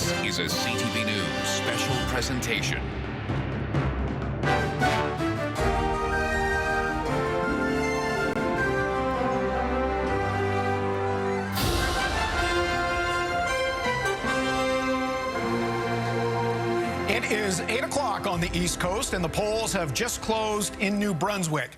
This is a CTV News special presentation. It is 8 o'clock on the East Coast, and the polls have just closed in New Brunswick.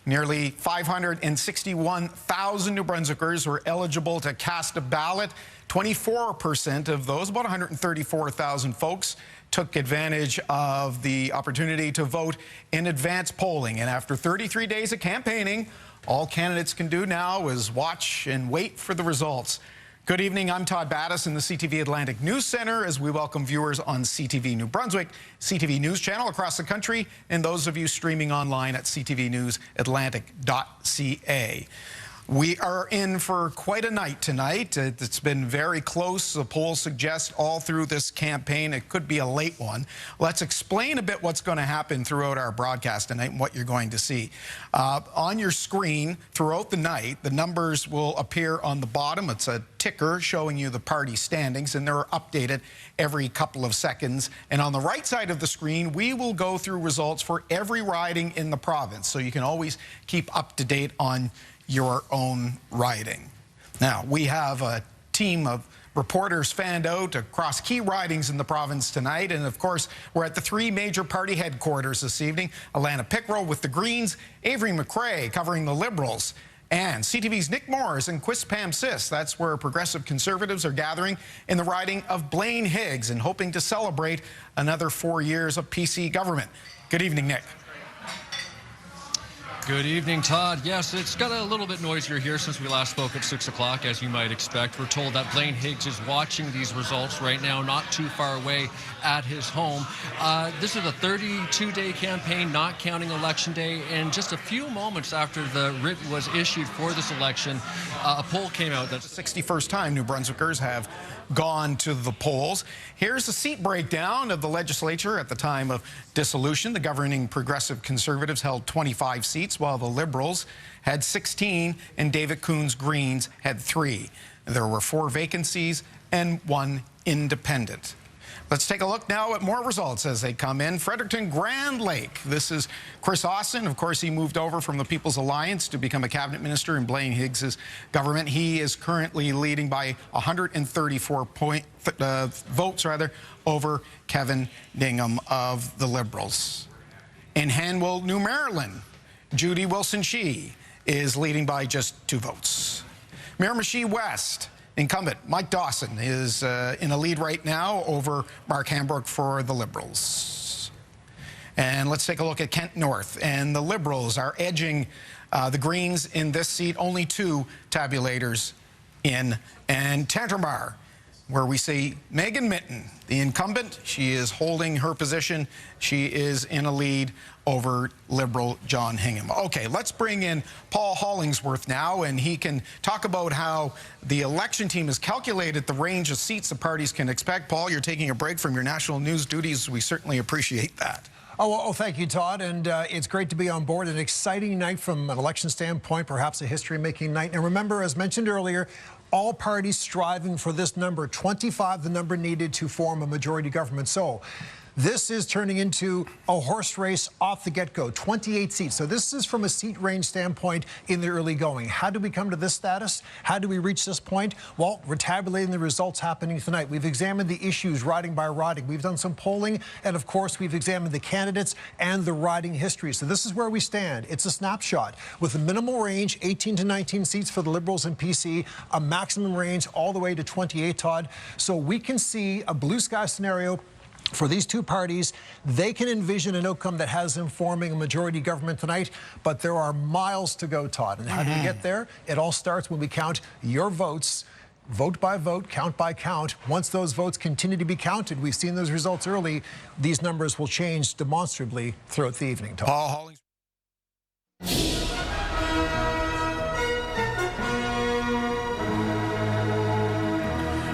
Nearly 561,000 New Brunswickers were eligible to cast a ballot. 24% of those, about 134,000 folks, took advantage of the opportunity to vote in advance polling. And after 33 days of campaigning, all candidates can do now is watch and wait for the results. Good evening, I'm Todd Battis in the CTV Atlantic News Center as we welcome viewers on CTV New Brunswick, CTV News Channel across the country, and those of you streaming online at ctvnewsatlantic.ca. We are in for quite a night tonight. It's been very close. The polls suggest all through this campaign it could be a late one. Let's explain a bit what's going to happen throughout our broadcast tonight and what you're going to see. On your screen throughout the night, the numbers will appear on the bottom. It's a ticker showing you the party standings, and they're updated every couple of seconds. And on the right side of the screen, we will go through results for every riding in the province, so you can always keep up to date on your own riding. Now, we have a team of reporters fanned out across key ridings in the province tonight, and of course, we're at the three major party headquarters this evening. Alana Pickrow with the Greens, Avery McRae covering the Liberals, and CTV's Nick Moores and Quispam Sis. That's where progressive Conservatives are gathering in the riding of Blaine Higgs and hoping to celebrate another 4 years of PC government. Good evening, Nick. Good evening, Todd. Yes, it's got a little bit noisier here since we last spoke at 6 o'clock, as you might expect. We're told that Blaine Higgs is watching these results right now, not too far away at his home. This is a 32-day campaign, not counting Election Day, and just a few moments after the writ was issued for this election, a poll came out that's the 61st time New Brunswickers have gone to the polls. Here's the seat breakdown of the legislature at the time of dissolution. The governing progressive Conservatives held 25 seats, while the Liberals had 16 and David Coon's Greens had 3. There were 4 vacancies and 1 independent. Let's take a look now at more results as they come in. Fredericton Grand Lake. This is Chris Austin. Of course, he moved over from the People's Alliance to become a cabinet minister in Blaine Higgs' government. He is currently leading by 134 votes over Kevin Dingham of the Liberals. In Hanwell, New Maryland, Judy Wilson-Shee is leading by just 2 votes. Miramichi West, incumbent Mike Dawson is in a lead right now over Mark Hambrook for the Liberals. And let's take a look at Kent North. And the Liberals are edging the Greens in this seat. Only 2 tabulators in. And Tantramar, where we see Megan Mitten, the incumbent. She is holding her position. She is in a lead over Liberal John Hingham. Okay, let's bring in Paul Hollingsworth now, and he can talk about how the election team has calculated the range of seats the parties can expect. Paul, you're taking a break from your national news duties. We certainly appreciate that. Oh, thank you, Todd, and it's great to be on board. An exciting night from an election standpoint, perhaps a history-making night. And remember, as mentioned earlier, all parties striving for this number, 25, the number needed to form a majority government. So this is turning into a horse race off the get-go, 28 seats. So this is from a seat range standpoint in the early going. How do we come to this status? How do we reach this point? Well, we're tabulating the results happening tonight. We've examined the issues riding by riding. We've done some polling, and of course, we've examined the candidates and the riding history. So this is where we stand. It's a snapshot with a minimal range, 18 to 19 seats for the Liberals and PC, a maximum range all the way to 28, Todd. So we can see a blue sky scenario for these 2 parties. They can envision an outcome that has them forming a majority government tonight, but there are miles to go, Todd. And how do we get there? It all starts when we count your votes, vote by vote, count by count. Once those votes continue to be counted, we've seen those results early, these numbers will change demonstrably throughout the evening, Todd. Paul Hollings.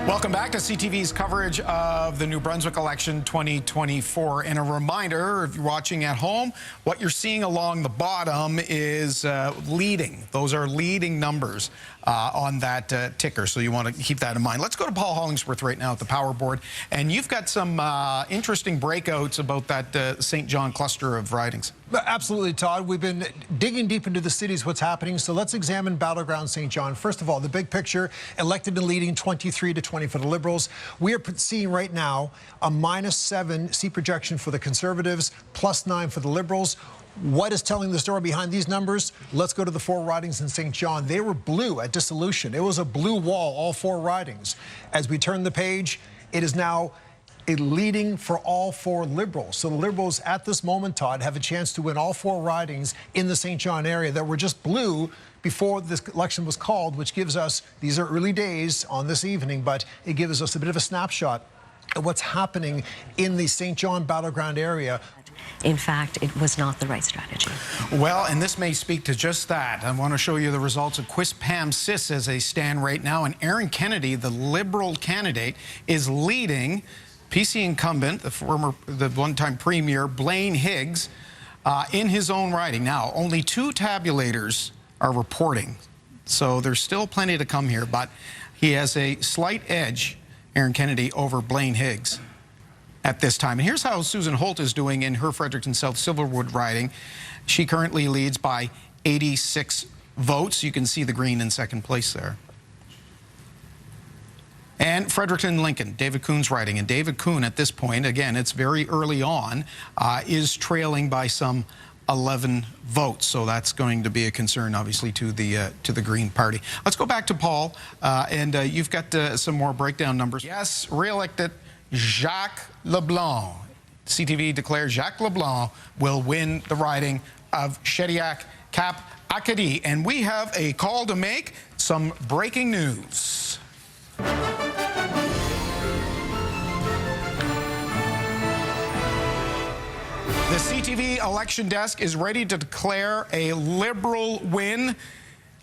Welcome back to CTV's coverage of the New Brunswick election 2024. And a reminder, if you're watching at home, what you're seeing along the bottom is leading. Those are leading numbers on that ticker, so you want to keep that in mind. Let's go to Paul Hollingsworth right now at the Power Board. And you've got some interesting breakouts about that St. John cluster of ridings. Absolutely, Todd. We've been digging deep into the cities, what's happening. So let's examine Battleground St. John. First of all, the big picture, elected and leading 23-20 for the Liberals. We are seeing right now a -7 seat projection for the Conservatives, +9 for the Liberals. What is telling the story behind these numbers? Let's go to the 4 ridings in St. John. They were blue at dissolution. It was a blue wall, all 4 ridings. As we turn the page, it is now a leading for all 4 Liberals. So the Liberals at this moment, Todd, have a chance to win all 4 ridings in the St. John area that were just blue before this election was called, which gives us, these are early days on this evening, but it gives us a bit of a snapshot of what's happening in the St. John battleground area. In fact, it was not the right strategy. Well, and this may speak to just that. I want to show you the results of Quispam-Sis as they stand right now. And Aaron Kennedy, the Liberal candidate, is leading PC incumbent, the one-time premier, Blaine Higgs, in his own riding. Now, only 2 tabulators are reporting, so there's still plenty to come here, but he has a slight edge, Aaron Kennedy, over Blaine Higgs at this time. And here's how Susan Holt is doing in her Fredericton South Silverwood riding. She currently leads by 86 votes. You can see the green in second place there. And Fredericton Lincoln, David Kuhn's riding. And David Kuhn at this point, again, it's very early on, is trailing by some 11 votes. So that's going to be a concern, obviously, to the Green Party. Let's go back to Paul, and you've got some more breakdown numbers. Yes, re-elected Jacques Leblanc. CTV declares Jacques Leblanc will win the riding of Shediac Cap Acadie. And we have a call to make, some breaking news. The CTV election desk is ready to declare a Liberal win.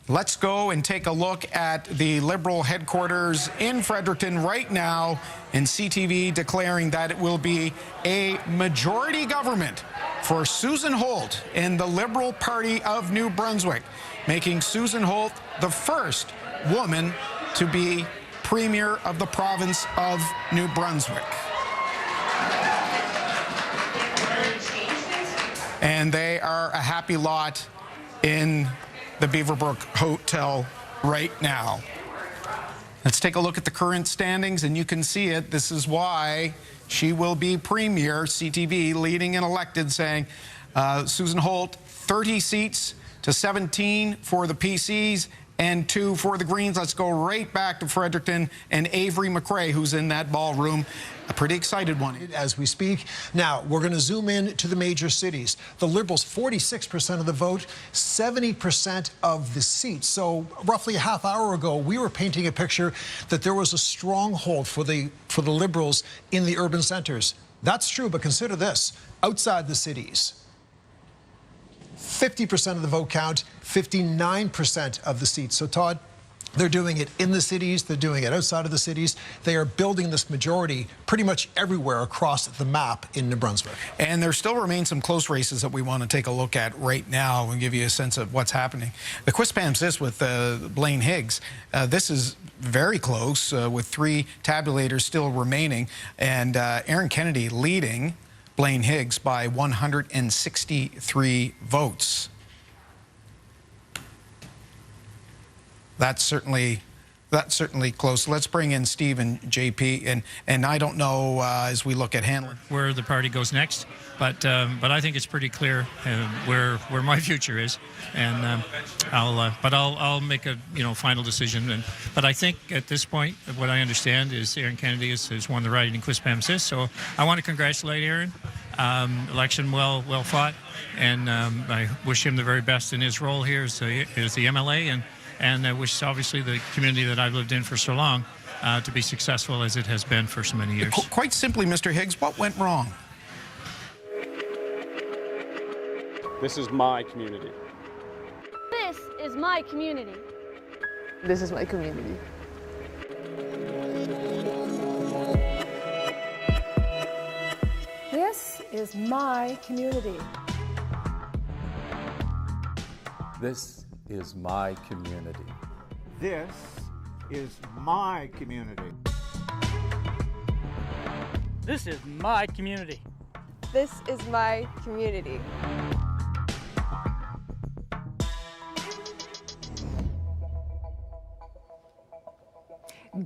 Let's go and take a look at the Liberal headquarters in Fredericton right now, and CTV declaring that it will be a majority government for Susan Holt in the Liberal Party of New Brunswick, making Susan Holt the first woman to be Premier of the province of New Brunswick. And they are a happy lot in the Beaverbrook Hotel right now. Let's take a look at the current standings, and you can see it. This is why she will be Premier. CTV leading and elected, saying Susan Holt, 30 seats to 17 for the PCs and 2 for the Greens. Let's go right back to Fredericton and Avery McRae, who's in that ballroom. A pretty excited one. As we speak. Now, we're going to zoom in to the major cities. The Liberals, 46% of the vote, 70% of the seats. So roughly a half hour ago, we were painting a picture that there was a stronghold for the Liberals in the urban centers. That's true, but consider this. Outside the cities, 50% of the vote count, 59% of the seats. So, Todd, they're doing it in the cities. They're doing it outside of the cities. They are building this majority pretty much everywhere across the map in New Brunswick. And there still remain some close races that we want to take a look at right now and give you a sense of what's happening. The Quispam-Sis with Blaine Higgs, this is very close with 3 tabulators still remaining. And Aaron Kennedy leading Blaine Higgs by 163 votes. That's certainly close. Let's bring in Steve and JP, and I don't know as we look at Hanlon where the party goes next, but I think it's pretty clear where my future is, and I'll make a final decision. But I think at this point, what I understand is Aaron Kennedy has won the riding in Quispam-Sis, so I want to congratulate Aaron. Election well fought, and I wish him the very best in his role here as the MLA, and I wish, obviously, the community that I've lived in for so long to be successful as it has been for so many years. Quite simply, Mr. Higgs, what went wrong? This is my community. This is my community. This is my community. is my community. This is my community. This is my community. This is my community. This is my community.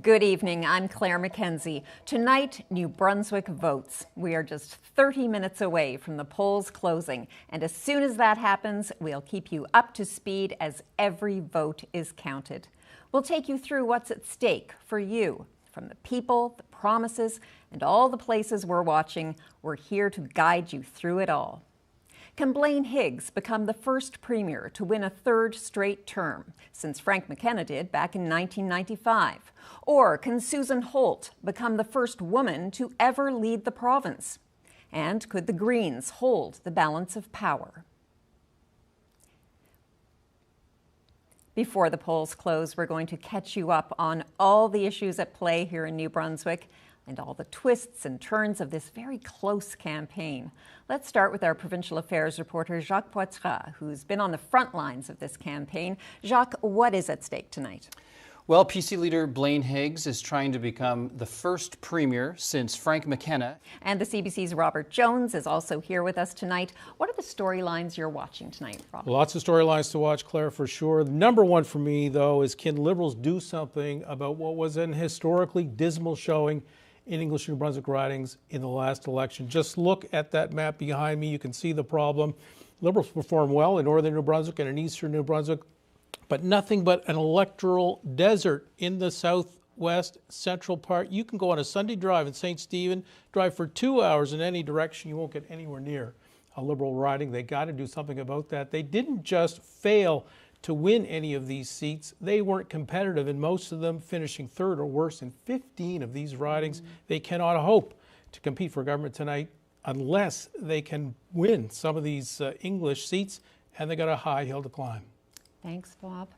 Good evening, I'm Claire Mackenzie. Tonight, New Brunswick votes. We are just 30 minutes away from the polls closing, and as soon as that happens, we'll keep you up to speed as every vote is counted. We'll take you through what's at stake for you. From the people, the promises, and all the places we're watching, we're here to guide you through it all. Can Blaine Higgs become the first premier to win a third straight term, since Frank McKenna did back in 1995? Or can Susan Holt become the first woman to ever lead the province? And could the Greens hold the balance of power? Before the polls close, we're going to catch you up on all the issues at play here in New Brunswick and all the twists and turns of this very close campaign. Let's start with our provincial affairs reporter, Jacques Poitras, who's been on the front lines of this campaign. Jacques, what is at stake tonight? Well, PC leader Blaine Higgs is trying to become the first premier since Frank McKenna. And the CBC's Robert Jones is also here with us tonight. What are the storylines you're watching tonight, Robert? Lots of storylines to watch, Claire, for sure. The number one for me, though, is can Liberals do something about what was an historically dismal showing in English New Brunswick ridings in the last election? Just look at that map behind me. You can see the problem. Liberals performed well in northern New Brunswick and in eastern New Brunswick, but nothing but an electoral desert in the southwest central part. You can go on a Sunday drive in St. Stephen, drive for 2 hours in any direction. You won't get anywhere near a Liberal riding. They got to do something about that. They didn't just fail to win any of these seats. They weren't competitive, and most of them finishing third or worse in 15 of these ridings. They cannot hope to compete for government tonight unless they can win some of these English seats, and they got a high hill to climb. Thanks, Bob.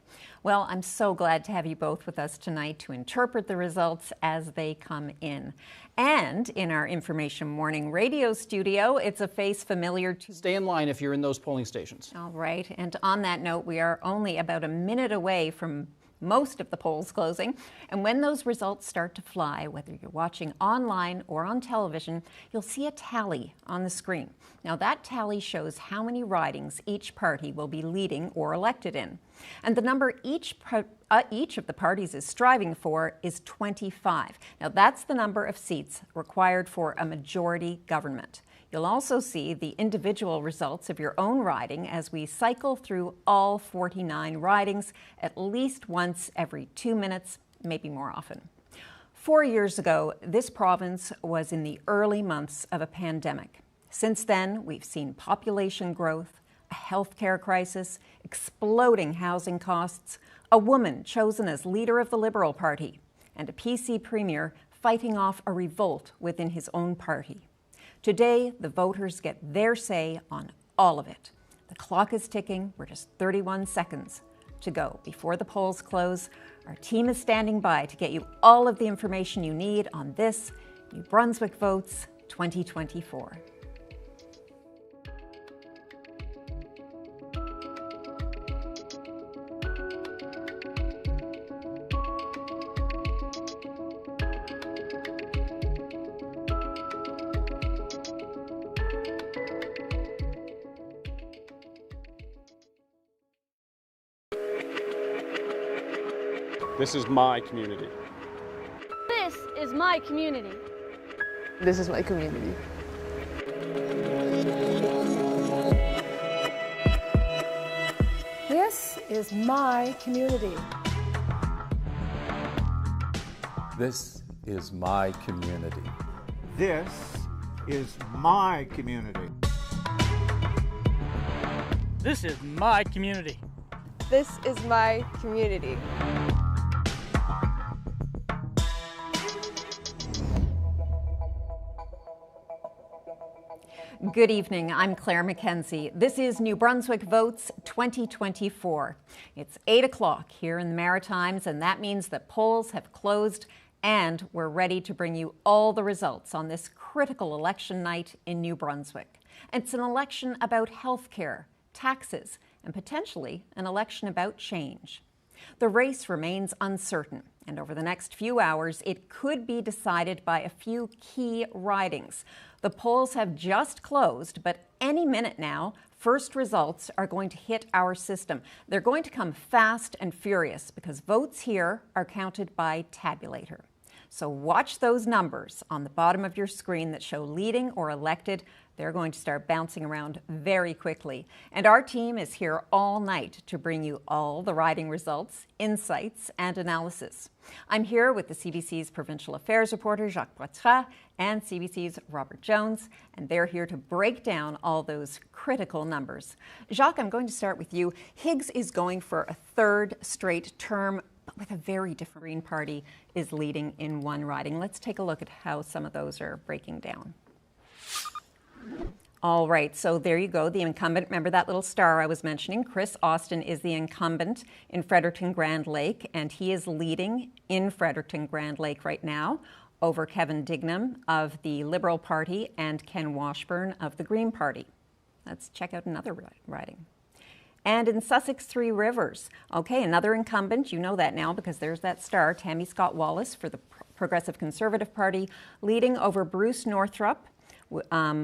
Well, I'm so glad to have you both with us tonight to interpret the results as they come in. And in our Information Morning radio studio, it's a face familiar to... Stay in line if you're in those polling stations. All right. And on that note, we are only about a minute away from most of the polls closing. And when those results start to fly, whether you're watching online or on television, you'll see a tally on the screen. Now, that tally shows how many ridings each party will be leading or elected in. And the number each of the parties is striving for is 25. Now, that's the number of seats required for a majority government. You'll also see the individual results of your own riding as we cycle through all 49 ridings at least once every 2 minutes, maybe more often. 4 years ago, this province was in the early months of a pandemic. Since then, we've seen population growth, a healthcare crisis, exploding housing costs, a woman chosen as leader of the Liberal Party, and a PC premier fighting off a revolt within his own party. Today, the voters get their say on all of it. The clock is ticking. We're just 31 seconds to go before the polls close. Our team is standing by to get you all of the information you need on this New Brunswick Votes 2024. This is my community. This is my community. This is my community. This is my community. This is my community. This is my community. This is my community. This is my community. Good evening, I'm Claire Mackenzie. This is New Brunswick Votes 2024. It's 8 o'clock here in the Maritimes, and that means that polls have closed And we're ready to bring you all the results on this critical election night in New Brunswick. It's an election about health care, taxes, and potentially an election about change. The race remains uncertain, and over the next few hours, it could be decided by a few key ridings. The polls have just closed, but any minute now, first results are going to hit our system. They're going to come fast and furious because votes here are counted by tabulator. So watch those numbers on the bottom of your screen that show leading or elected. They're going to start bouncing around very quickly. And our team is here all night to bring you all the riding results, insights, and analysis. I'm here with the CBC's Provincial Affairs reporter, Jacques Poitras, and CBC's Robert Jones, and they're here to break down all those critical numbers. Jacques, I'm going to start with you. Higgs is going for a third straight term, but with a very different. Green Party is leading in one riding. Let's take a look at how some of those are breaking down. All right, so there you go, the incumbent. Remember that little star I was mentioning? Chris Austin is the incumbent in Fredericton-Grand Lake, and he is leading in Fredericton-Grand Lake right now over Kevin Dignam of the Liberal Party and Ken Washburn of the Green Party. Let's check out another riding. And in Sussex Three Rivers, okay, another incumbent, you know that now because there's that star, Tammy Scott Wallace for the Progressive Conservative Party, leading over Bruce Northrup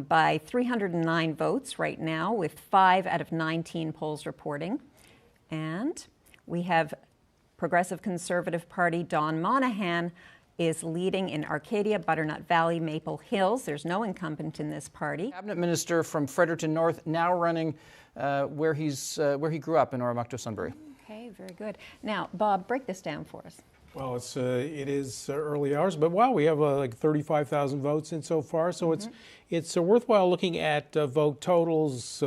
by 309 votes right now, with 5 out of 19 polls reporting. And we have Progressive Conservative Party Don Monahan is leading in Arcadia, Butternut Valley, Maple Hills. There's no incumbent in this party. Cabinet Minister from Fredericton North, now running where he grew up in Oromocto-Sunbury. Okay, very good. Now, Bob, break this down for us. Well, it is early hours, but wow, we have like 35,000 votes in so far, so it's worthwhile looking at vote totals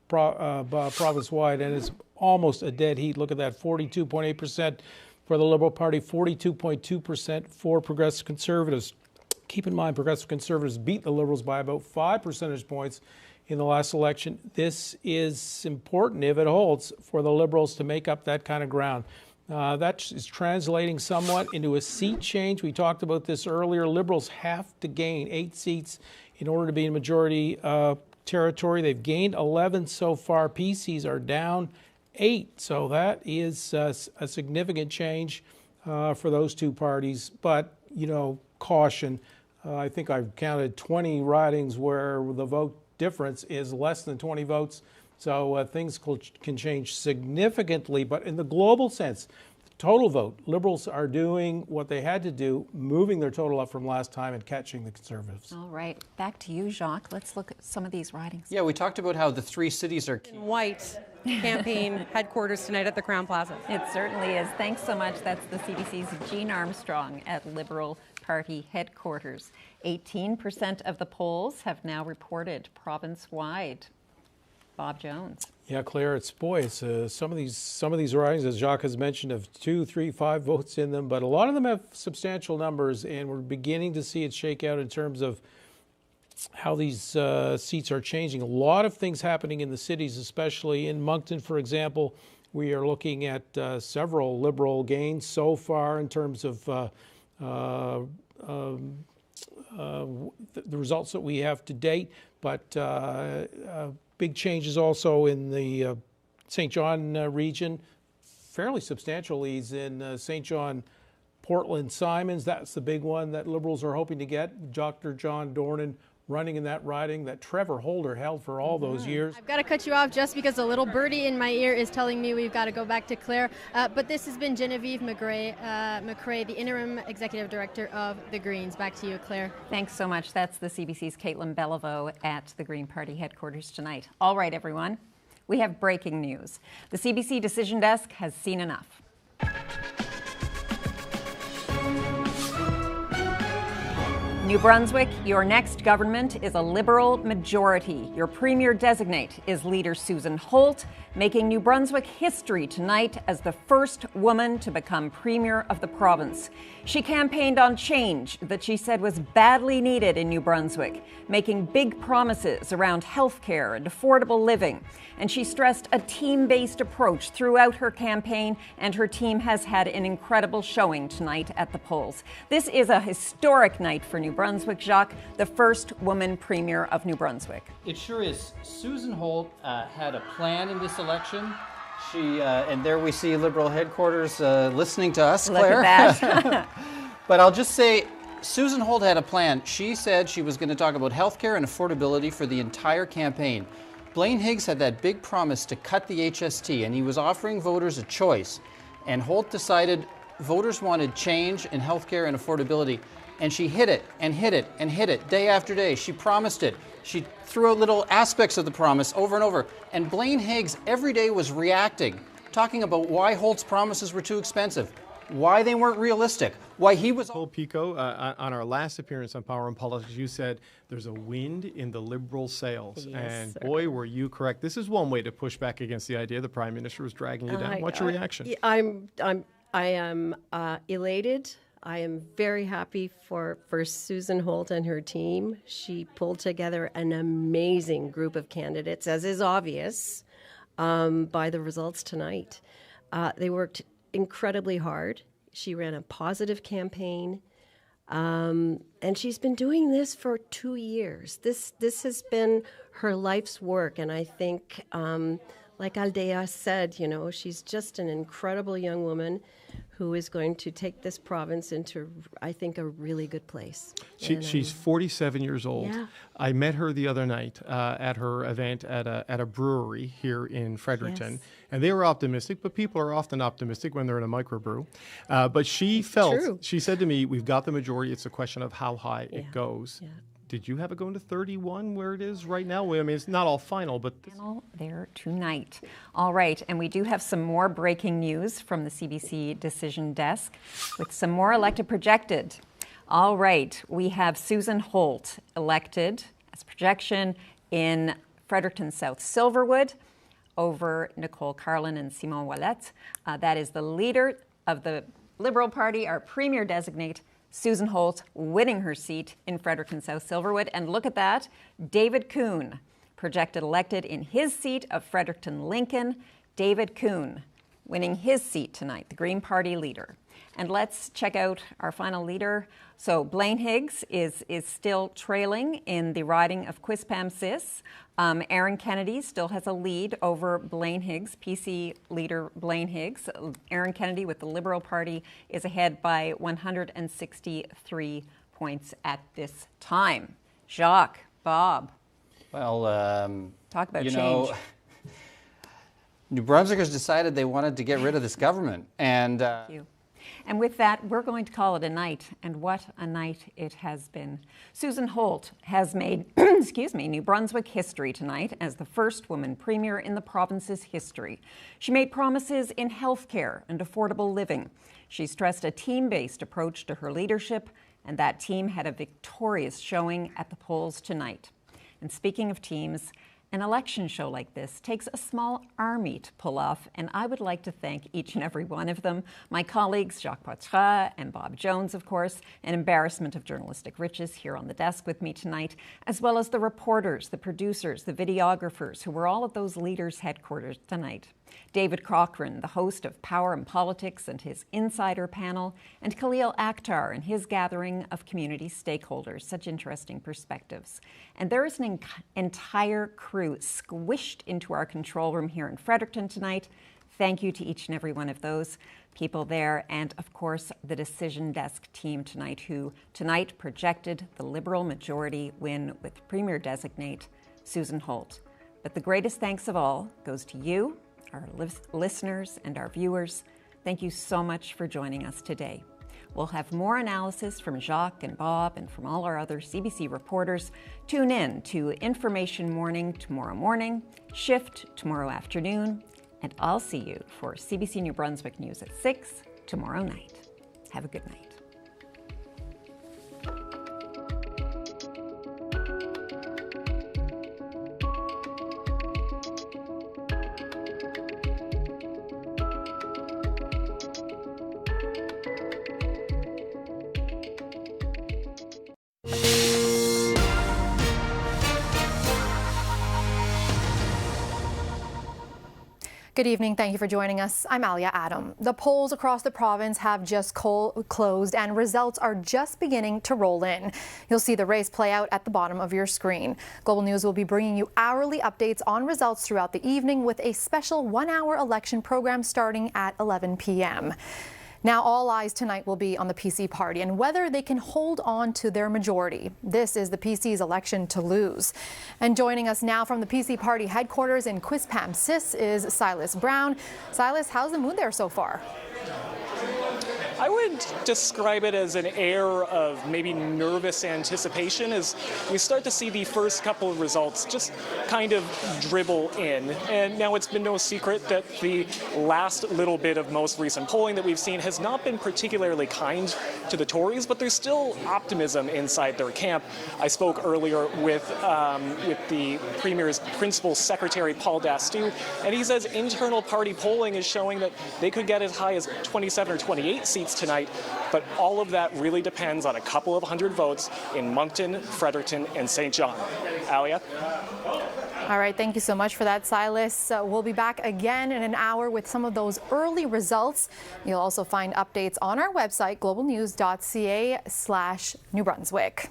province-wide, and it's almost a dead heat. Look at that, 42.8% for the Liberal Party, 42.2% for Progressive Conservatives. Keep in mind, Progressive Conservatives beat the Liberals by about 5 percentage points in the last election. This is important, if it holds, for the Liberals to make up that kind of ground. That is translating somewhat into a seat change. We talked about this earlier. Liberals have to gain 8 seats in order to be in majority territory. They've gained 11 so far. PCs are down 8. So that is a significant change for those two parties. But, you know, caution. I think I've counted 20 ridings where the vote difference is less than 20 votes. So things can change significantly, but in the global sense, the total vote, Liberals are doing what they had to do, moving their total up from last time and catching the Conservatives. All right, back to you, Jacques. Let's look at some of these ridings. Yeah, we talked about how the 3 cities are key. White campaign headquarters tonight at the Crown Plaza. It certainly is. Thanks so much. That's the CBC's Jean Armstrong at Liberal Party headquarters. 18% of the polls have now reported province-wide. Bob Jones. Yeah, Claire, it's some of these ridings, as Jacques has mentioned, have 2, 3, 5 votes in them, but a lot of them have substantial numbers, and we're beginning to see it shake out in terms of how these seats are changing. A lot of things happening in the cities, especially in Moncton, for example. We are looking at several Liberal gains so far in terms of the results that we have to date, but big changes also in the St. John region. Fairly substantial leads in St. John, Portland, Simons. That's the big one that Liberals are hoping to get. Dr. John Dornan running in that riding that Trevor Holder held for all those years. I've got to cut you off just because a little birdie in my ear is telling me we've got to go back to Claire. But this has been Genevieve McCrae, the interim executive director of the Greens. Back to you, Claire. Thanks so much. That's the CBC's Caitlin Beliveau at the Green Party headquarters tonight. All right, everyone. We have breaking news. The CBC Decision Desk has seen enough. New Brunswick, your next government is a Liberal majority. Your Premier designate is leader Susan Holt. making New Brunswick history tonight as the first woman to become Premier of the province. She campaigned on change that she said was badly needed in New Brunswick, making big promises around health care and affordable living. And she stressed a team-based approach throughout her campaign, and her team has had an incredible showing tonight at the polls. This is a historic night for New Brunswick, Jacques, the first woman Premier of New Brunswick. It sure is. Susan Holt had a plan in this election. She and there we see Liberal headquarters listening to us, Claire. Look at that. But I'll just say, Susan Holt had a plan. She said she was going to talk about healthcare and affordability for the entire campaign. Blaine Higgs had that big promise to cut the HST, and he was offering voters a choice. And Holt decided voters wanted change in healthcare and affordability. And she hit it and hit it and hit it day after day. She promised it. She threw out little aspects of the promise over and over. And Blaine Higgs every day was reacting, talking about why Holt's promises were too expensive, why they weren't realistic, why he was... Pico, on our last appearance on Power and Politics, you said there's a wind in the Liberal sails. Yes, and sir. Boy, were you correct. This is one way to push back against the idea the Prime Minister was dragging you down. What's your reaction? I am elated. I am very happy for Susan Holt and her team. She pulled together an amazing group of candidates, as is obvious by the results tonight. They worked incredibly hard. She ran a positive campaign, and she's been doing this for 2 years. This has been her life's work, and I think, like Aldea said, you know, she's just an incredible young woman who is going to take this province into, I think, a really good place. She's 47 years old. Yeah. I met her the other night at her event at a brewery here in Fredericton, Yes. and they were optimistic, but people are often optimistic when they're in a microbrew. But she felt, true. she said to me, we've got the majority, it's a question of how high Yeah. it goes. Yeah. Did you have it going to 31 where it is right now? I mean, it's not all final, but... There tonight. All right, and we do have some more breaking news from the CBC decision desk with some more elected projected. All right, we have Susan Holt elected as projection in Fredericton South Silverwood over Nicole Carlin and Simon Ouellette. That is the leader of the Liberal Party, our Premier designate, Susan Holt, winning her seat in Fredericton South Silverwood. And look at that, David Kuhn, projected elected in his seat of Fredericton Lincoln. David Kuhn winning his seat tonight, the Green Party leader. And let's check out our final leader. So Blaine Higgs is still trailing in the riding of Quispam-Sis. Aaron Kennedy still has a lead over Blaine Higgs, PC leader Blaine Higgs. Aaron Kennedy with the Liberal Party is ahead by 163 points at this time. Jacques, Bob. Well, talk about you change. know, New Brunswickers decided they wanted to get rid of this government. And Thank you. And with that, we're going to call it a night. And what a night it has been. Susan Holt has made, excuse me, New Brunswick history tonight as the first woman premier in the province's history. She made promises in healthcare and affordable living. She stressed a team-based approach to her leadership, and that team had a victorious showing at the polls tonight. And speaking of teams, an election show like this takes a small army to pull off, and I would like to thank each and every one of them. My colleagues, Jacques Poitras and Bob Jones, of course, an embarrassment of journalistic riches here on the desk with me tonight, as well as the reporters, the producers, the videographers, who were all at those leaders' headquarters tonight. David Cochran, the host of Power and Politics and his Insider panel, and Khalil Akhtar and his gathering of community stakeholders. Such interesting perspectives. And there is an entire crew squished into our control room here in Fredericton tonight. Thank you to each and every one of those people there, and of course the decision desk team tonight, who tonight projected the Liberal majority win with Premier designate Susan Holt. But the greatest thanks of all goes to you, our listeners and our viewers. Thank you so much for joining us today. We'll have more analysis from Jacques and Bob and from all our other CBC reporters. Tune in to Information Morning tomorrow morning, Shift tomorrow afternoon, and I'll see you for CBC New Brunswick News at 6 tomorrow night. Have a good night. Good evening. Thank you for joining us. I'm Alia Adam. The polls across the province have just closed and results are just beginning to roll in. You'll see the race play out at the bottom of your screen. Global News will be bringing you hourly updates on results throughout the evening with a special 1-hour election program starting at 11 p.m. Now, all eyes tonight will be on the PC party and whether they can hold on to their majority. This is the PC's election to lose. And joining us now from the PC party headquarters in Quispam-Sis is Silas Brown. Silas, how's the mood there so far? I would describe it as an air of maybe nervous anticipation as we start to see the first couple of results just kind of dribble in. And now it's been no secret that the last little bit of most recent polling that we've seen has not been particularly kind to the Tories, but there's still optimism inside their camp. I spoke earlier with the Premier's principal secretary, Paul Dastu, and he says internal party polling is showing that they could get as high as 27 or 28 seats tonight, but all of that really depends on a couple of hundred votes in Moncton, Fredericton, and St. John. Alia? All right, thank you so much for that, Silas. We'll be back again in an hour with some of those early results. You'll also find updates on our website, globalnews.ca/New Brunswick.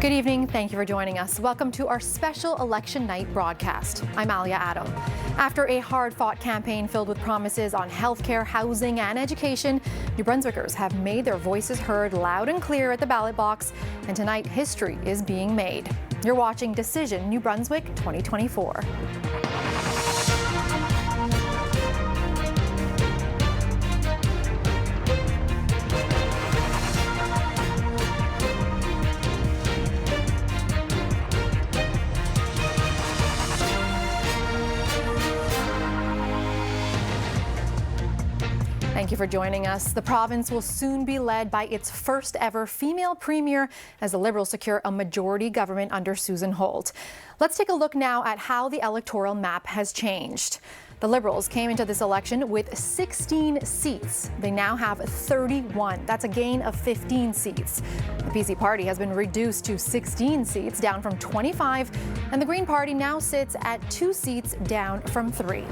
Good evening. Thank you for joining us. Welcome to our special election night broadcast. I'm Alia Adam. After a hard-fought campaign filled with promises on healthcare, housing, and education, New Brunswickers have made their voices heard loud and clear at the ballot box, and tonight history is being made. You're watching Decision New Brunswick 2024. Thank you for joining us. The province will soon be led by its first ever female premier as the Liberals secure a majority government under Susan Holt. Let's take a look now at how the electoral map has changed. The Liberals came into this election with 16 seats. They now have 31. That's a gain of 15 seats. The PC party has been reduced to 16 seats, down from 25, and the Green Party now sits at 2 seats, down from 3.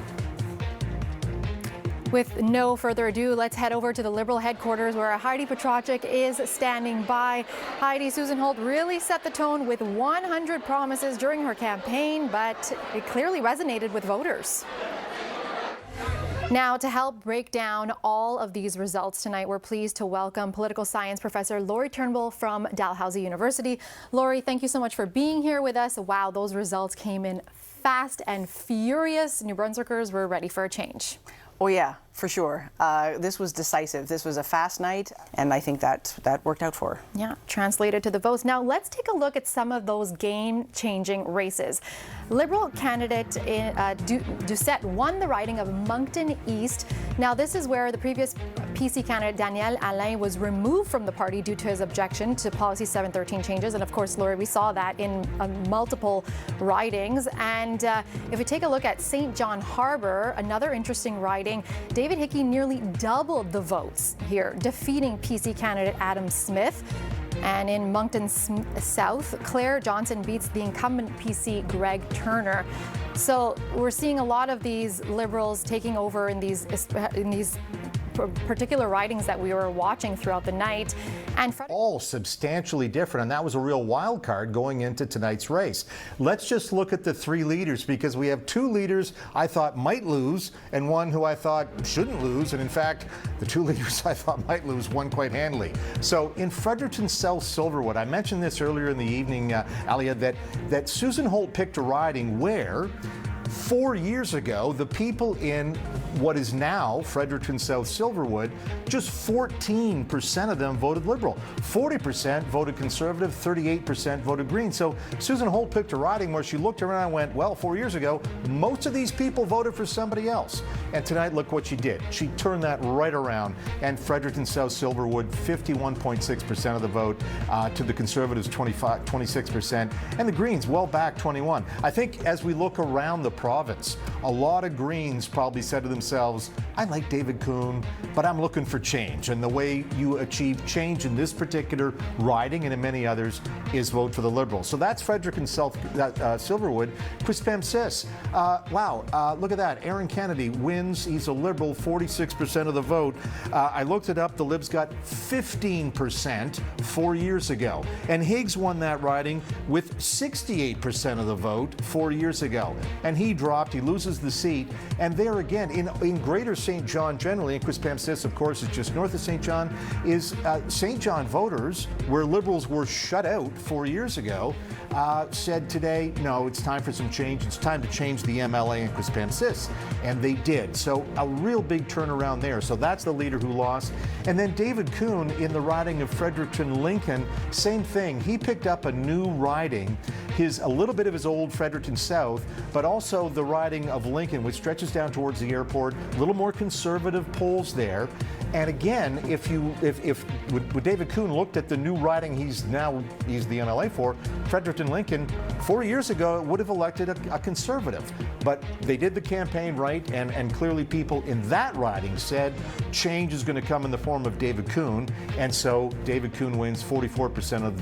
With no further ado, let's head over to the Liberal headquarters where Heidi Petracek is standing by. Heidi, Susan Holt really set the tone with 100 promises during her campaign, but it clearly resonated with voters. Now, to help break down all of these results tonight, we're pleased to welcome political science professor Laurie Turnbull from Dalhousie University. Laurie, thank you so much for being here with us. Wow, those results came in fast and furious. New Brunswickers were ready for a change. Oh yeah, for sure. This was decisive. This was a fast night, and I think that worked out for her. Yeah, translated to the votes. Now let's take a look at some of those game-changing races. Liberal candidate Doucette won the riding of Moncton East. Now this is where the previous PC candidate Daniel Alain was removed from the party due to his objection to Policy 713 changes. And of course, Laurie, we saw that in multiple ridings. And if we take a look at St. John Harbour, another interesting riding, David Hickey nearly doubled the votes here, defeating PC candidate Adam Smith. And in Moncton South, Claire Johnson beats the incumbent PC Greg Turner. So we're seeing a lot of these Liberals taking over in these particular ridings that we were watching throughout the night. And all substantially different, and that was a real wild card going into tonight's race. Let's just look at the 3 leaders, because we have 2 leaders I thought might lose and one who I thought shouldn't lose, and in fact the 2 leaders I thought might lose won quite handily. So in Fredericton South Silverwood, I mentioned this earlier in the evening, Alia, that Susan Holt picked a riding where 4 years ago the people in what is now Fredericton South Silverwood, just 14% of them voted Liberal. 40% voted Conservative, 38% voted Green. So Susan Holt picked a riding where she looked around and went, well, 4 years ago, most of these people voted for somebody else. And tonight, look what she did. She turned that right around. And Fredericton South Silverwood, 51.6% of the vote, to the Conservatives, 26%, and the Greens, well back, 21%. I think as we look around the province, a lot of Greens probably said to themselves, I like David Kuhn, but I'm looking for change. And the way you achieve change in this particular riding and in many others is vote for the Liberals. So that's Fredericton South Silverwood. Quispamsis, wow, look at that. Aaron Kennedy wins. He's a Liberal, 46% of the vote. I looked it up. The Libs got 15% 4 years ago. And Higgs won that riding with 68% of the vote 4 years ago. And he dropped. He loses the seat. And there again, in Greater St. John generally, and Quispamsis, of course, is just north of St. John, is St. John voters, where Liberals were shut out 4 years ago, said today, no, it's time for some change. It's time to change the MLA in Quispamsis. And they did. So a real big turnaround there. So that's the leader who lost. And then David Kuhn in the riding of Fredericton-Lincoln, same thing. He picked up a new riding, a little bit of his old Fredericton South, but also the riding of Lincoln, which stretches down towards the airport, a little more conservative polls there. And again, if David Kuhn looked at the new riding he's the MLA for, Fredericton-Lincoln, 4 years ago it would have elected a conservative. But they did the campaign right, and clearly people in that riding said change is going to come in the form of David Kuhn, and so David Kuhn wins 44% of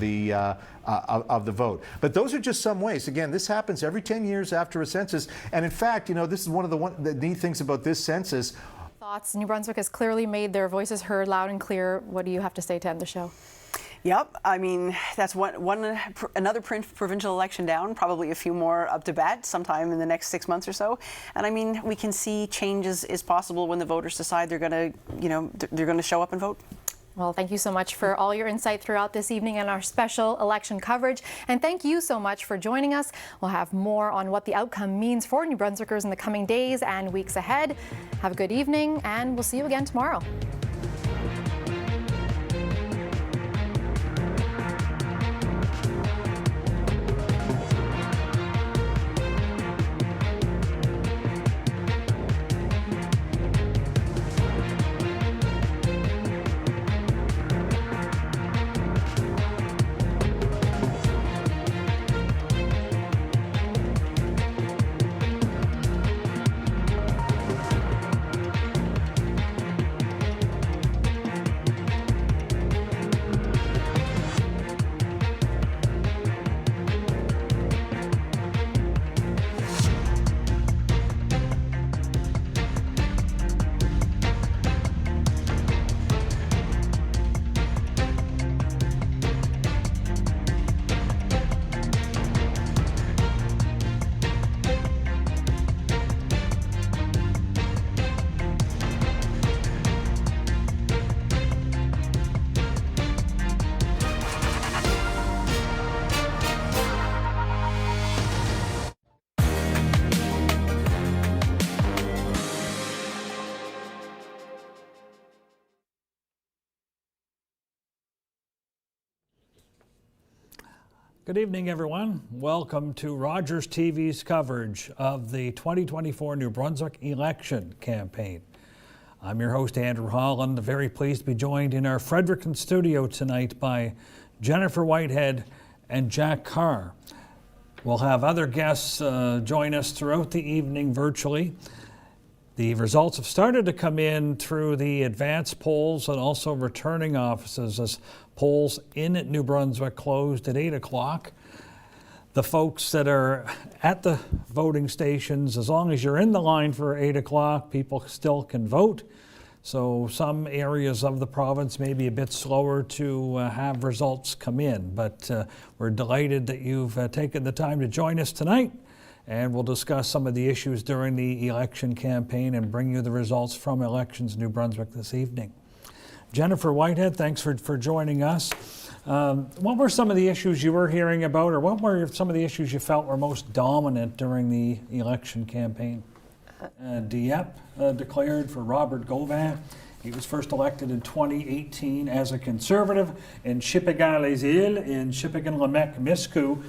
the vote. But those are just some ways. Again, this happens every 10 years after a census, and in fact, this is one of the neat things about this census. Thoughts. New Brunswick has clearly made their voices heard loud and clear. What do you have to say to end the show? Yep, I mean, that's another provincial election down, probably a few more up to bat sometime in the next 6 months or so. And I mean, we can see change is possible when the voters decide they're going to show up and vote. Well, thank you so much for all your insight throughout this evening and our special election coverage. And thank you so much for joining us. We'll have more on what the outcome means for New Brunswickers in the coming days and weeks ahead. Have a good evening, and we'll see you again tomorrow. Good evening, everyone. Welcome to Rogers TV's coverage of the 2024 New Brunswick election campaign. I'm your host, Andrew Holland. Very pleased to be joined in our Fredericton studio tonight by Jennifer Whitehead and Jack Carr. We'll have other guests join us throughout the evening virtually. The results have started to come in through the advance polls and also returning offices as polls in New Brunswick closed at 8 o'clock. The folks that are at the voting stations, as long as you're in the line for 8 o'clock, people still can vote. So some areas of the province may be a bit slower to have results come in, but we're delighted that you've taken the time to join us tonight. And we'll discuss some of the issues during the election campaign and bring you the results from Elections New Brunswick this evening. Jennifer Whitehead, thanks for joining us. What were some of the issues you were hearing about, or what were some of the issues you felt were most dominant during the election campaign? Dieppe declared for Robert Gauvin. He was first elected in 2018 as a Conservative in Shippagan-les-Îles in Shippagan-Lemec-Miscou.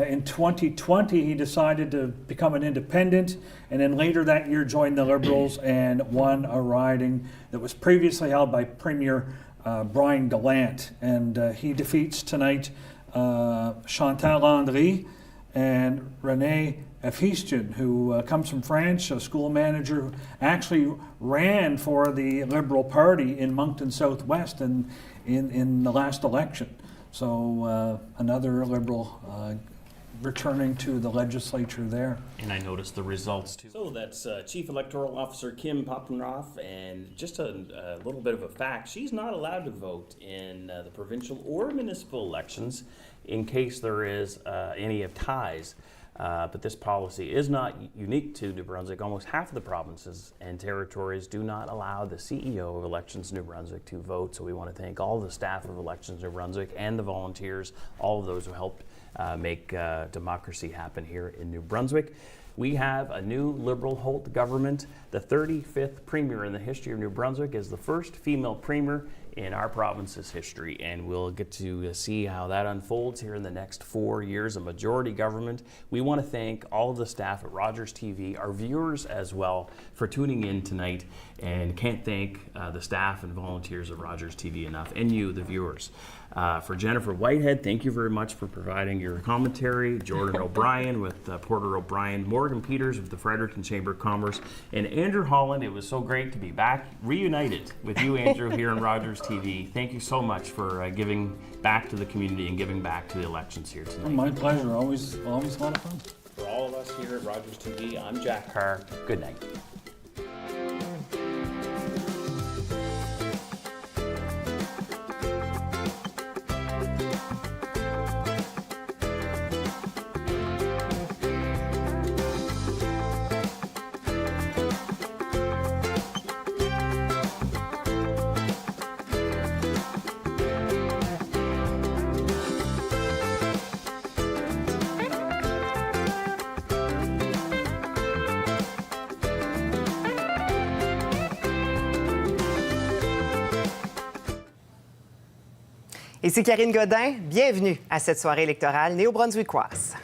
In 2020, he decided to become an independent, and then later that year joined the Liberals and won a riding that was previously held by Premier Brian Gallant. And he defeats tonight Chantal Landry and René Efistion, who comes from France, a school manager who actually ran for the Liberal Party in Moncton Southwest in the last election. So another Liberal returning to the legislature there. And I noticed the results too. So that's Chief Electoral Officer Kim Popenroff, and just a little bit of a fact, she's not allowed to vote in the provincial or municipal elections in case there is any of ties. But this policy is not unique to New Brunswick. Almost half of the provinces and territories do not allow the CEO of Elections New Brunswick to vote. So we want to thank all the staff of Elections New Brunswick and the volunteers, all of those who helped make democracy happen here in New Brunswick. We have a new Liberal Holt government. The 35th Premier in the history of New Brunswick is the first female Premier in our province's history, and we'll get to see how that unfolds here in the next 4 years, a majority government. We want to thank all of the staff at Rogers TV, our viewers as well, for tuning in tonight, and can't thank the staff and volunteers of Rogers TV enough, and you, the viewers. For Jennifer Whitehead, thank you very much for providing your commentary. Jordan O'Brien with Porter O'Brien, Morgan Peters with the Fredericton Chamber of Commerce, and Andrew Holland. It was so great to be back, reunited with you, Andrew, here on Rogers TV. Thank you so much for giving back to the community and giving back to the elections here tonight. My pleasure. Always a lot of fun. For all of us here at Rogers TV, I'm Jack Carr. Good night. Ici Karine Godin, bienvenue à cette soirée électorale néo-brunswickoise.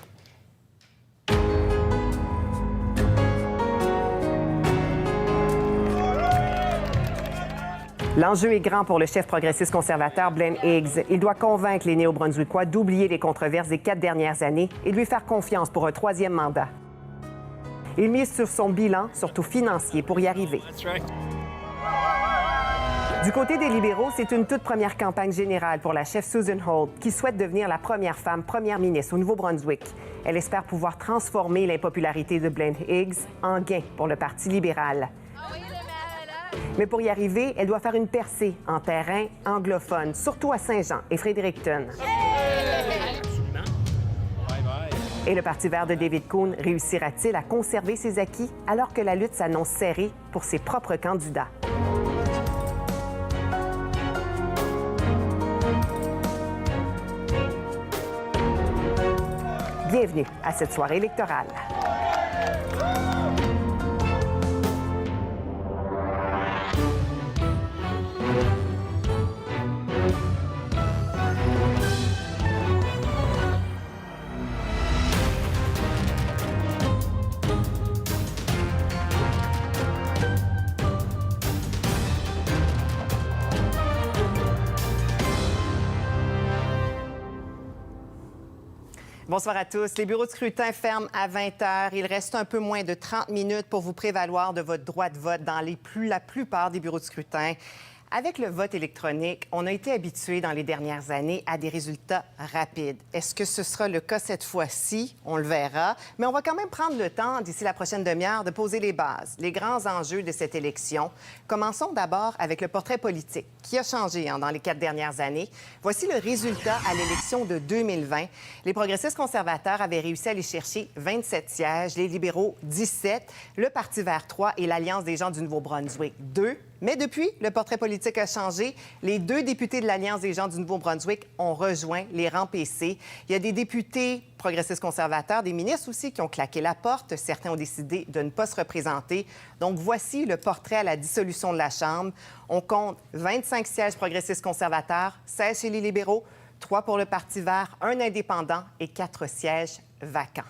L'enjeu est grand pour le chef progressiste conservateur Blaine Higgs. Il doit convaincre les néo-brunswickois d'oublier les controverses des 4 dernières années et de lui faire confiance pour un 3e mandat. Il mise sur son bilan, surtout financier, pour y arriver. Du côté des libéraux, c'est une toute première campagne générale pour la chef Susan Holt, qui souhaite devenir la première femme première ministre au Nouveau-Brunswick. Elle espère pouvoir transformer l'impopularité de Blaine Higgs en gain pour le Parti libéral. Mais pour y arriver, elle doit faire une percée en terrain anglophone, surtout à Saint-Jean et Fredericton. Et le Parti vert de David Coon réussira-t-il à conserver ses acquis alors que la lutte s'annonce serrée pour ses propres candidats? Bienvenue à cette soirée électorale. Bonsoir à tous. Les bureaux de scrutin ferment à 20h. Il reste un peu moins de 30 minutes pour vous prévaloir de votre droit de vote dans la plupart des bureaux de scrutin. Avec le vote électronique, on a été habitué dans les dernières années à des résultats rapides. Est-ce que ce sera le cas cette fois-ci? On le verra. Mais on va quand même prendre le temps, d'ici la prochaine demi-heure, de poser les bases, les grands enjeux de cette élection. Commençons d'abord avec le portrait politique, qui a changé dans les 4 dernières années. Voici le résultat à l'élection de 2020. Les progressistes conservateurs avaient réussi à aller chercher 27 sièges, les libéraux 17, le Parti vert 3 et l'Alliance des gens du Nouveau-Brunswick 2. Mais depuis, le portrait politique a changé. Les 2 députés de l'Alliance des gens du Nouveau-Brunswick ont rejoint les rangs PC. Il y a des députés progressistes conservateurs, des ministres aussi qui ont claqué la porte. Certains ont décidé de ne pas se représenter. Donc, voici le portrait à la dissolution de la Chambre. On compte 25 sièges progressistes conservateurs, 16 chez les libéraux, 3 pour le Parti vert, 1 indépendant et 4 sièges vacants.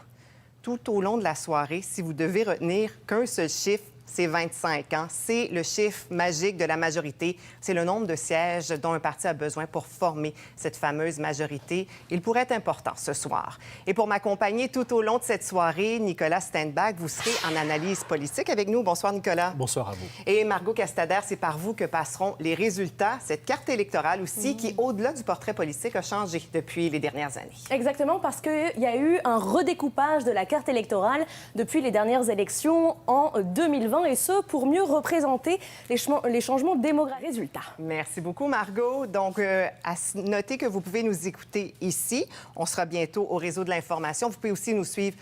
Tout au long de la soirée, si vous devez retenir qu'un seul chiffre, c'est 25 ans. C'est le chiffre magique de la majorité. C'est le nombre de sièges dont un parti a besoin pour former cette fameuse majorité. Il pourrait être important ce soir. Et pour m'accompagner tout au long de cette soirée, Nicolas Steinbach, vous serez en analyse politique avec nous. Bonsoir, Nicolas. Bonsoir à vous. Et Margot Castader, c'est par vous que passeront les résultats. Cette carte électorale aussi, qui, au-delà du portrait politique, a changé depuis les dernières années. Exactement, parce qu'il y a eu un redécoupage de la carte électorale depuis les dernières élections en 2020. Et ce, pour mieux représenter les changements démographiques. Résultats. Merci beaucoup, Margot. Donc, à noter que vous pouvez nous écouter ici. On sera bientôt au réseau de l'information. Vous pouvez aussi nous suivre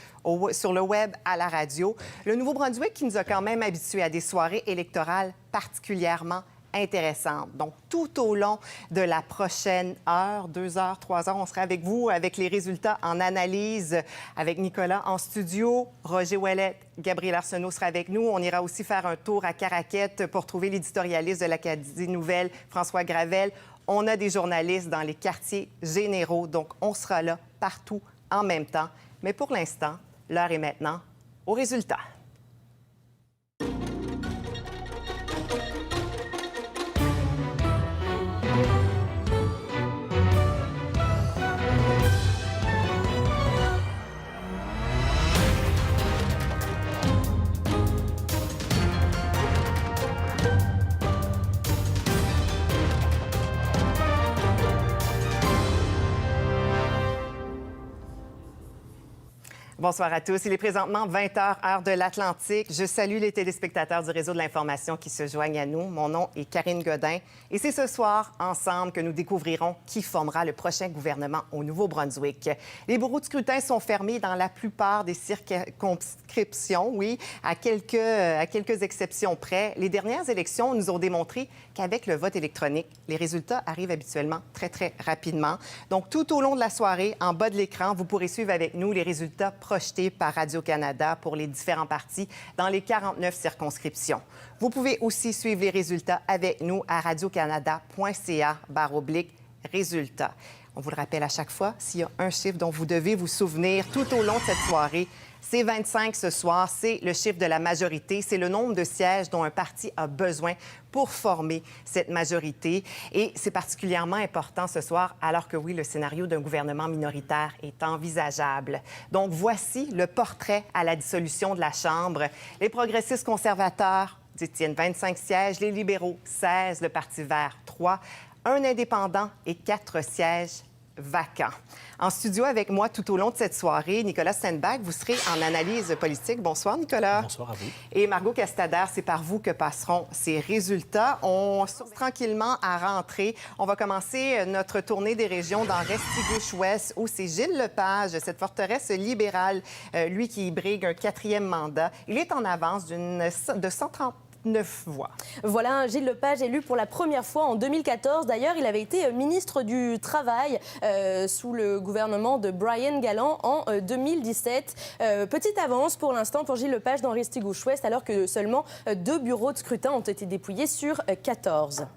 sur le web, à la radio. Le Nouveau-Brunswick qui nous a quand même habitués à des soirées électorales particulièrement intéressante. Donc, tout au long de la prochaine heure, 2 heures, 3 heures, on sera avec vous avec les résultats en analyse avec Nicolas en studio. Roger Ouellette, Gabriel Arsenault sera avec nous. On ira aussi faire un tour à Caraquette pour trouver l'éditorialiste de l'Acadie Nouvelle, François Gravel. On a des journalistes dans les quartiers généraux, donc on sera là partout en même temps. Mais pour l'instant, l'heure est maintenant aux résultats. Bonsoir à tous. Il est présentement 20h, heure de l'Atlantique. Je salue les téléspectateurs du réseau de l'information qui se joignent à nous. Mon nom est Karine Godin et c'est ce soir, ensemble, que nous découvrirons qui formera le prochain gouvernement au Nouveau-Brunswick. Les bureaux de scrutin sont fermés dans la plupart des circonscriptions, oui, à quelques exceptions près. Les dernières élections nous ont démontré qu'avec le vote électronique, les résultats arrivent habituellement très, très rapidement. Donc, tout au long de la soirée, en bas de l'écran, vous pourrez suivre avec nous les résultats projetés par Radio-Canada pour les différents partis dans les 49 circonscriptions. Vous pouvez aussi suivre les résultats avec nous à radiocanada.ca/résultats. On vous le rappelle à chaque fois, s'il y a un chiffre dont vous devez vous souvenir tout au long de cette soirée, c'est 25 ce soir, c'est le chiffre de la majorité, c'est le nombre de sièges dont un parti a besoin pour former cette majorité. Et c'est particulièrement important ce soir, alors que oui, le scénario d'un gouvernement minoritaire est envisageable. Donc voici le portrait à la dissolution de la Chambre. Les progressistes conservateurs détiennent 25 sièges, les libéraux 16, le Parti vert 3, un indépendant et 4 sièges vacants. En studio avec moi tout au long de cette soirée, Nicolas Steinbach, vous serez en analyse politique. Bonsoir, Nicolas. Bonsoir à vous. Et Margot Castader, c'est par vous que passeront ces résultats. On saute tranquillement à rentrer. On va commencer notre tournée des régions dans Restigouche-Ouest, où c'est Gilles Lepage, cette forteresse libérale, lui qui brigue un 4e mandat. Il est en avance de 139 voix. Voilà, Gilles Lepage élu pour la première fois en 2014. D'ailleurs, il avait été ministre du Travail sous le gouvernement de Brian Gallant en 2017. Petite avance pour l'instant pour Gilles Lepage dans Restigouche-Ouest, alors que seulement 2 bureaux de scrutin ont été dépouillés sur 14.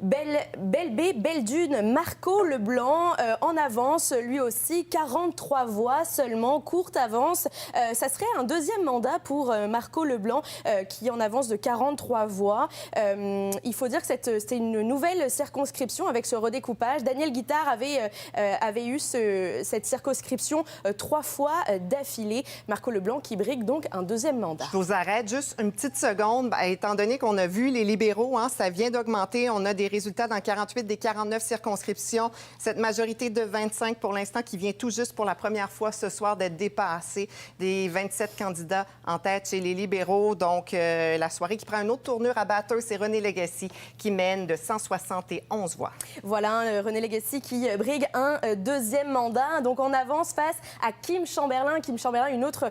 Belle Baie, Belle Dune, Marco Leblanc en avance, lui aussi, 43 voix seulement, courte avance. Ça serait un 2e mandat pour Marco Leblanc qui en avance de 43 voix. Il faut dire que c'était une nouvelle circonscription avec ce redécoupage. Daniel Guittard avait eu cette circonscription 3 fois d'affilée. Marco Leblanc qui brigue donc un 2e mandat. Je vous arrête juste une petite seconde. Étant donné qu'on a vu les libéraux, ça vient d'augmenter. On a des les résultats dans 48 des 49 circonscriptions. Cette majorité de 25 pour l'instant qui vient tout juste pour la première fois ce soir d'être dépassée des 27 candidats en tête chez les libéraux. Donc, la soirée qui prend une autre tournure à Bathurst, c'est René Legacy qui mène de 171 voix. Voilà, René Legacy qui brigue un deuxième mandat. Donc, on avance face à Kim Chamberlain. Kim Chamberlain, une autre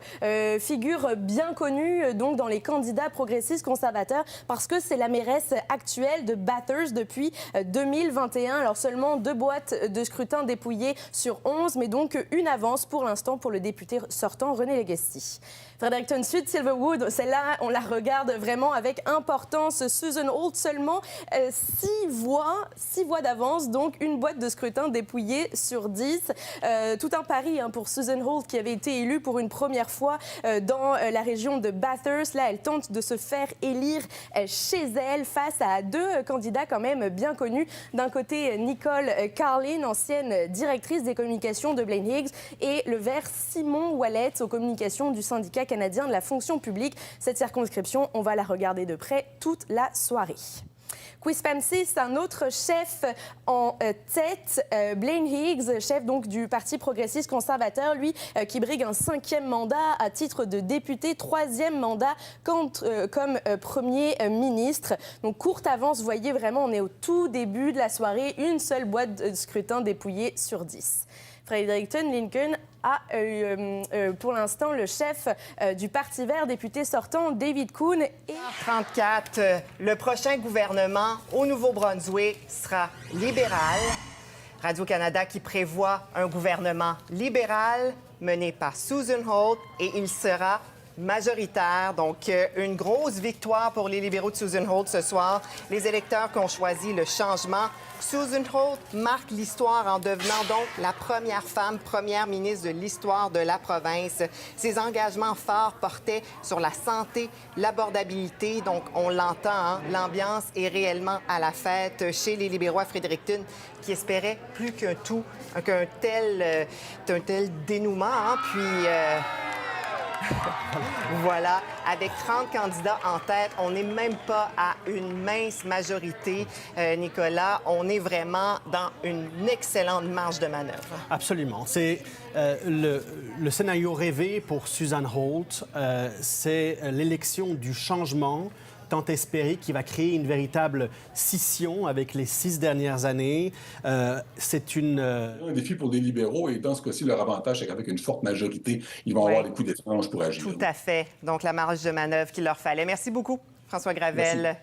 figure bien connue donc dans les candidats progressistes conservateurs parce que c'est la mairesse actuelle de Bathurst depuis 2021. Alors, seulement 2 boîtes de scrutin dépouillées sur 11, mais donc une avance pour l'instant pour le député sortant René Legacy. Fredericton Sud, Silverwood, celle-là, on la regarde vraiment avec importance. Susan Holt, seulement 6 voix d'avance, donc une boîte de scrutin dépouillée sur 10. Tout un pari pour Susan Holt qui avait été élue pour une première fois dans la région de Bathurst. Là, elle tente de se faire élire chez elle face à 2 candidats quand même bien connus. D'un côté, Nicole Carlin, ancienne directrice des communications de Blaine Higgs, et le vert Simon Wallet aux communications du syndicat canadien de la fonction publique. Cette circonscription, on va la regarder de près toute la soirée. Quispamsis, un autre chef en tête, Blaine Higgs, chef donc du Parti progressiste conservateur, lui qui brigue un 5e mandat à titre de député, 3e mandat comme Premier ministre. Donc courte avance, vous voyez vraiment, on est au tout début de la soirée, une seule boîte de scrutin dépouillée sur 10. Fredericton Lincoln a pour l'instant le chef du Parti vert, député sortant, David Kuhn. Et 34, le prochain gouvernement au Nouveau-Brunswick sera libéral. Radio-Canada qui prévoit un gouvernement libéral mené par Susan Holt et il sera majoritaire. Donc, une grosse victoire pour les libéraux de Susan Holt ce soir. Les électeurs qui ont choisi le changement. Susan Holt marque l'histoire en devenant donc la première femme première ministre de l'histoire de la province. Ses engagements forts portaient sur la santé, l'abordabilité. Donc, on l'entend, l'ambiance est réellement à la fête chez les libéraux à Fredericton qui espéraient plus qu'un tel dénouement. Puis... Voilà, avec 30 candidats en tête, on n'est même pas à une mince majorité, Nicolas. On est vraiment dans une excellente marge de manœuvre. Absolument. C'est le scénario rêvé pour Susan Holt. C'est l'élection du changement tant espéré qui va créer une véritable scission avec les 6 dernières années. C'est un défi pour les libéraux et dans ce cas-ci, leur avantage, c'est qu'avec une forte majorité, ils vont avoir les coups d'étrange pour agir. Tout à fait. Donc, la marge de manœuvre qu'il leur fallait. Merci beaucoup, François Gravel. Merci.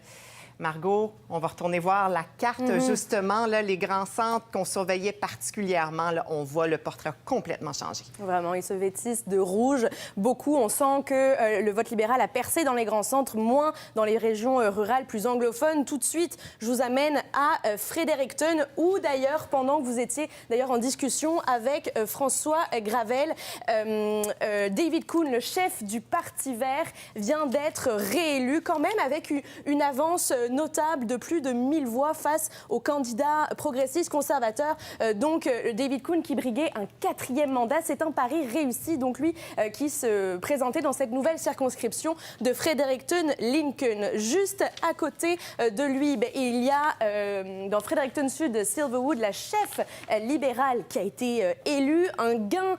Margot, on va retourner voir la carte, justement, là, les grands centres qu'on surveillait particulièrement. Là, on voit le portrait complètement changé. Vraiment, ils se vêtissent de rouge. Beaucoup, on sent que le vote libéral a percé dans les grands centres, moins dans les régions rurales plus anglophones. Tout de suite, je vous amène à Fredericton, où d'ailleurs, pendant que vous étiez d'ailleurs en discussion avec François Gravel, David Kuhn, le chef du Parti vert, vient d'être réélu, quand même avec une avance notable de plus de 1000 voix face aux candidats progressistes conservateurs. Donc, David Kuhn qui briguait un 4e mandat. C'est un pari réussi. Donc, lui qui se présentait dans cette nouvelle circonscription de Fredericton-Lincoln. Juste à côté de lui, il y a dans Fredericton Sud, Silverwood, la chef libérale qui a été élue. Un gain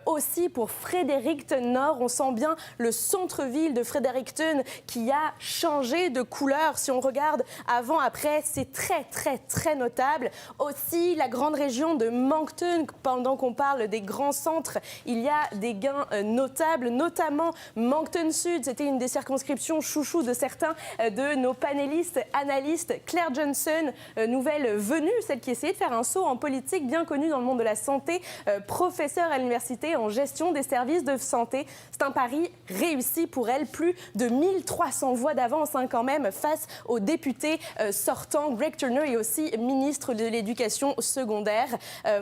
aussi pour Fredericton Nord. On sent bien le centre-ville de Fredericton qui a changé de couleur. Si on regarde avant-après, c'est très, très, très notable. Aussi, la grande région de Moncton, pendant qu'on parle des grands centres, il y a des gains notables, notamment Moncton Sud. C'était une des circonscriptions chouchou de certains de nos panélistes, analystes. Claire Johnson, nouvelle venue, celle qui essayait de faire un saut en politique, bien connue dans le monde de la santé, professeure à l'université en gestion des services de santé. C'est un pari réussi pour elle. Plus de 1300 voix d'avance quand même face au député sortant Greg Turner et aussi ministre de l'Éducation secondaire.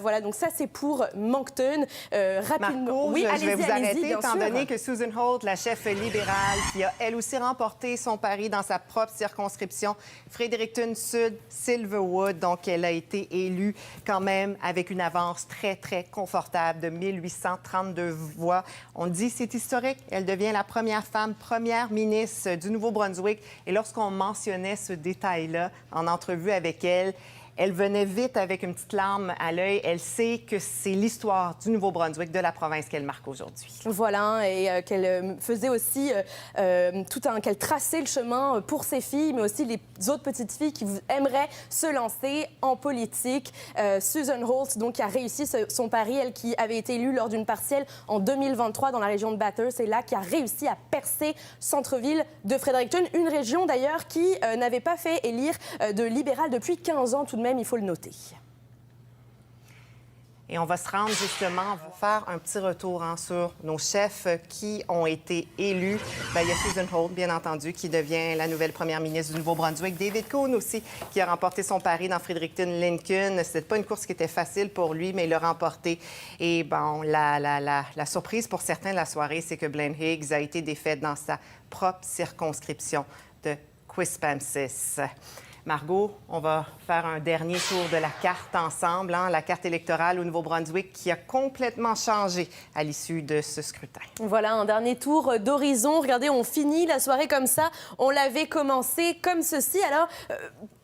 Voilà, donc ça c'est pour Moncton. Marco, Rapidement. Oui, je vais vous arrêter étant sûr. donné que Susan Holt, la chef libérale, qui a elle aussi remporté son pari dans sa propre circonscription, Fredericton Sud, Silverwood. Donc, elle a été élue quand même avec une avance très, très confortable de 1832 voix. On dit c'est historique. Elle devient la première femme première ministre du Nouveau-Brunswick. Et lorsqu'on mentionne mentionnait ce détail-là en entrevue avec elle. Elle venait vite avec une petite larme à l'œil. Elle sait que c'est l'histoire du Nouveau-Brunswick, de la province qu'elle marque aujourd'hui. Voilà, et qu'elle faisait aussi qu'elle traçait le chemin pour ses filles, mais aussi les autres petites filles qui aimeraient se lancer en politique. Susan Holt, donc, qui a réussi son pari, elle qui avait été élue lors d'une partielle en 2023 dans la région de Bathurst, et là qui a réussi à percer centre-ville de Fredericton, une région d'ailleurs qui n'avait pas fait élire de libéral depuis 15 ans tout de même. Il faut le noter. Et on va se rendre justement, on va faire un petit retour sur nos chefs qui ont été élus. Bien, il y a Susan Holt, bien entendu, qui devient la nouvelle première ministre du Nouveau-Brunswick. David Cohn aussi, qui a remporté son pari dans Fredericton-Lincoln. C'était pas une course qui était facile pour lui, mais il l'a remporté. Et bon, la surprise pour certains de la soirée, c'est que Blaine Higgs a été défaite dans sa propre circonscription de Quispamsis. Margot, on va faire un dernier tour de la carte ensemble, la carte électorale au Nouveau-Brunswick qui a complètement changé à l'issue de ce scrutin. Voilà, un dernier tour d'horizon. Regardez, on finit la soirée comme ça. On l'avait commencé comme ceci. Alors,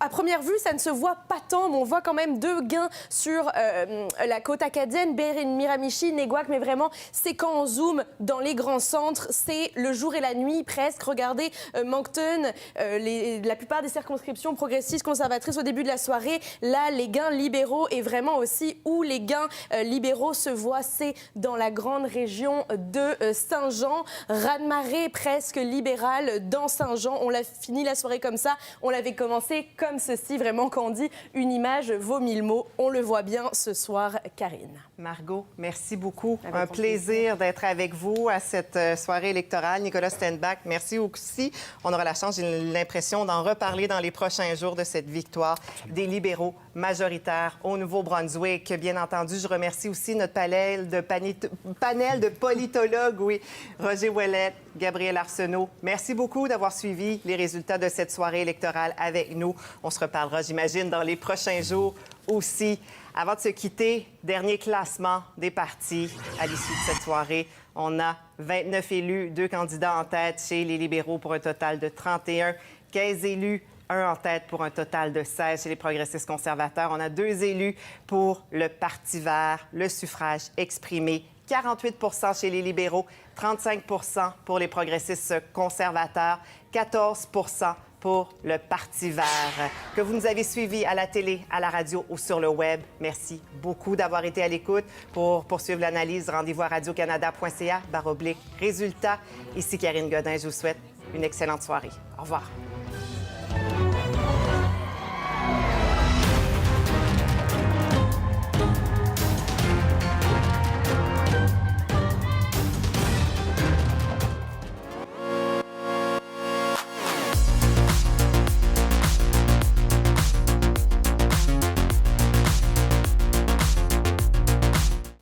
à première vue, ça ne se voit pas tant, mais on voit quand même 2 gains sur la côte acadienne, Miramichi, Neguac, mais vraiment, c'est quand on zoome dans les grands centres, c'est le jour et la nuit presque. Regardez, Moncton, la plupart des circonscriptions progressistes, conservatrices au début de la soirée. Là, les gains libéraux et vraiment aussi où les gains libéraux se voient, c'est dans la grande région de Saint-Jean. Raz-de-marée presque libéral dans Saint-Jean. On l'a fini la soirée comme ça. On l'avait commencé comme ceci. Vraiment, quand on dit une image vaut 1000 mots, on le voit bien ce soir, Karine. Margot, merci beaucoup. Un plaisir d'être avec vous à cette soirée électorale. Nicolas Stenbach, merci aussi. On aura la chance, j'ai l'impression, d'en reparler dans les prochains jours de cette victoire des libéraux majoritaires au Nouveau-Brunswick. Bien entendu, je remercie aussi notre panel de politologues, oui, Roger Ouellette, Gabriel Arsenault. Merci beaucoup d'avoir suivi les résultats de cette soirée électorale avec nous. On se reparlera, j'imagine, dans les prochains jours aussi. Avant de se quitter, dernier classement des partis à l'issue de cette soirée. On a 29 élus, 2 candidats en tête chez les libéraux pour un total de 31, 15 élus, 1 en tête pour un total de 16 chez les progressistes conservateurs. On a 2 élus pour le Parti vert, le suffrage exprimé, 48 % chez les libéraux, 35 % pour les progressistes conservateurs, 14 % pour le Parti vert. Que vous nous avez suivis à la télé, à la radio ou sur le web, merci beaucoup d'avoir été à l'écoute. Pour poursuivre l'analyse, rendez-vous à radiocanada.ca/résultats. Ici Karine Godin, je vous souhaite une excellente soirée. Au revoir.